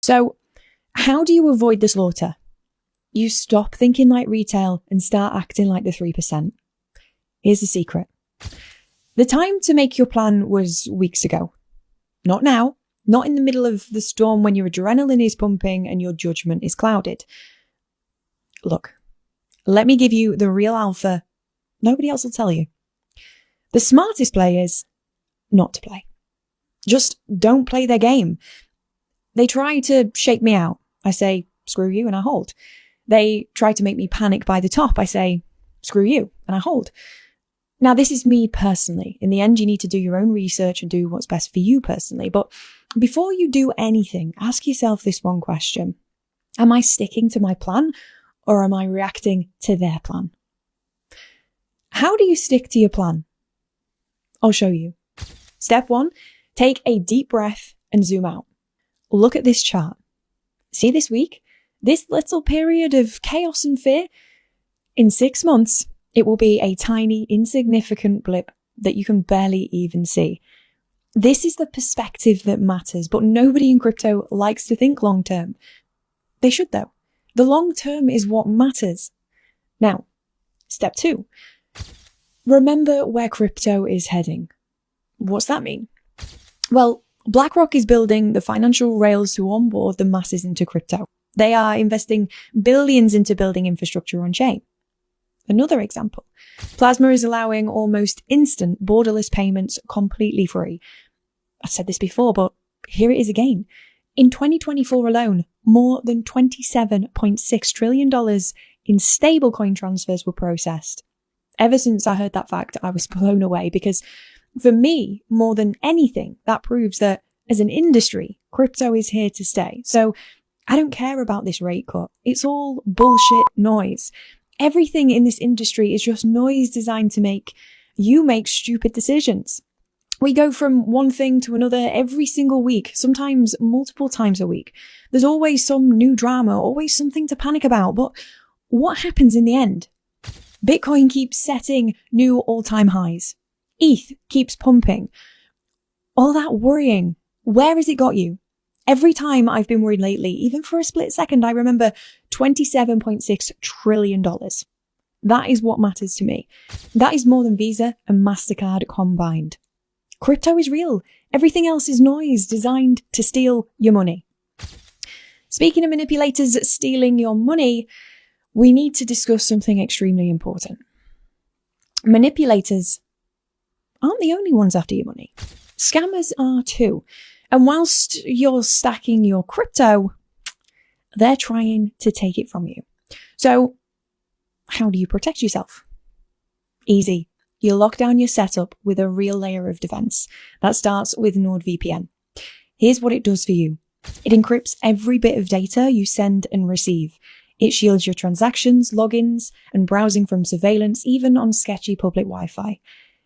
So how do you avoid the slaughter? You stop thinking like retail and start acting like the 3%. Here's the secret. The time to make your plan was weeks ago. Not now. Not in the middle of the storm when your adrenaline is pumping and your judgment is clouded. Look, let me give you the real alpha. Nobody else will tell you. The smartest play is not to play. Just don't play their game. They try to shake me out. I say, screw you, and I hold. They try to make me panic by the top. I say, screw you, and I hold. Now, this is me personally. In the end, you need to do your own research and do what's best for you personally. But before you do anything, ask yourself this one question. Am I sticking to my plan, or am I reacting to their plan? How do you stick to your plan? I'll show you. Step 1, take a deep breath and zoom out. Look at this chart. See this week? This little period of chaos and fear? In 6 months, it will be a tiny, insignificant blip that you can barely even see. This is the perspective that matters, but nobody in crypto likes to think long term. They should though. The long term is what matters. Now, step 2. Remember where crypto is heading. What's that mean? Well, BlackRock is building the financial rails to onboard the masses into crypto. They are investing billions into building infrastructure on chain. Another example, Plasma is allowing almost instant borderless payments completely free. I've said this before, but here it is again. In 2024 alone, more than $27.6 trillion in stablecoin transfers were processed. Ever since I heard that fact, I was blown away because for me, more than anything, that proves that as an industry, crypto is here to stay. So I don't care about this rate cut. It's all bullshit noise. Everything in this industry is just noise designed to make you make stupid decisions. We go from one thing to another every single week, sometimes multiple times a week. There's always some new drama, always something to panic about. But what happens in the end? Bitcoin keeps setting new all-time highs. ETH keeps pumping. All that worrying, where has it got you? Every time I've been worried lately, even for a split second, I remember $27.6 trillion. That is what matters to me. That is more than Visa and MasterCard combined. Crypto is real. Everything else is noise designed to steal your money. Speaking of manipulators stealing your money, we need to discuss something extremely important. Manipulators aren't the only ones after your money. Scammers are too. And whilst you're stacking your crypto, they're trying to take it from you. So how do you protect yourself? Easy. You lock down your setup with a real layer of defense. That starts with NordVPN. Here's what it does for you. It encrypts every bit of data you send and receive. It shields your transactions, logins, and browsing from surveillance, even on sketchy public Wi-Fi.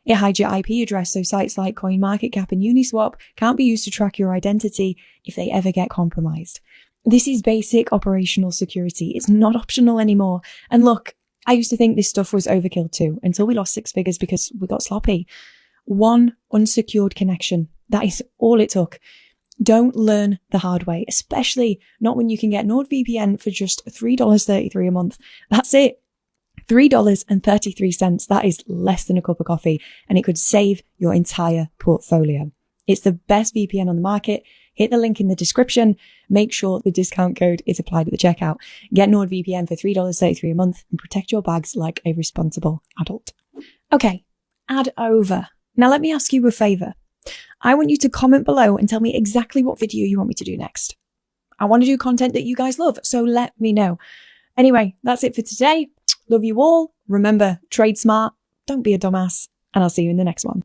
It hides your IP address so sites like CoinMarketCap and Uniswap can't be used to track your identity if they ever get compromised. This is basic operational security. It's not optional anymore. And look, I used to think this stuff was overkill too, until we lost 6 figures because we got sloppy. One unsecured connection. That is all it took. Don't learn the hard way, especially not when you can get NordVPN for just $3.33 a month. That's it. $3.33. That is less than a cup of coffee, and it could save your entire portfolio. It's the best VPN on the market. Hit the link in the description. Make sure the discount code is applied at the checkout. Get NordVPN for $3.33 a month and protect your bags like a responsible adult. Okay, ad over. Now let me ask you a favor. I want you to comment below and tell me exactly what video you want me to do next. I want to do content that you guys love, so let me know. Anyway, that's it for today. Love you all. Remember, trade smart, don't be a dumbass, and I'll see you in the next one.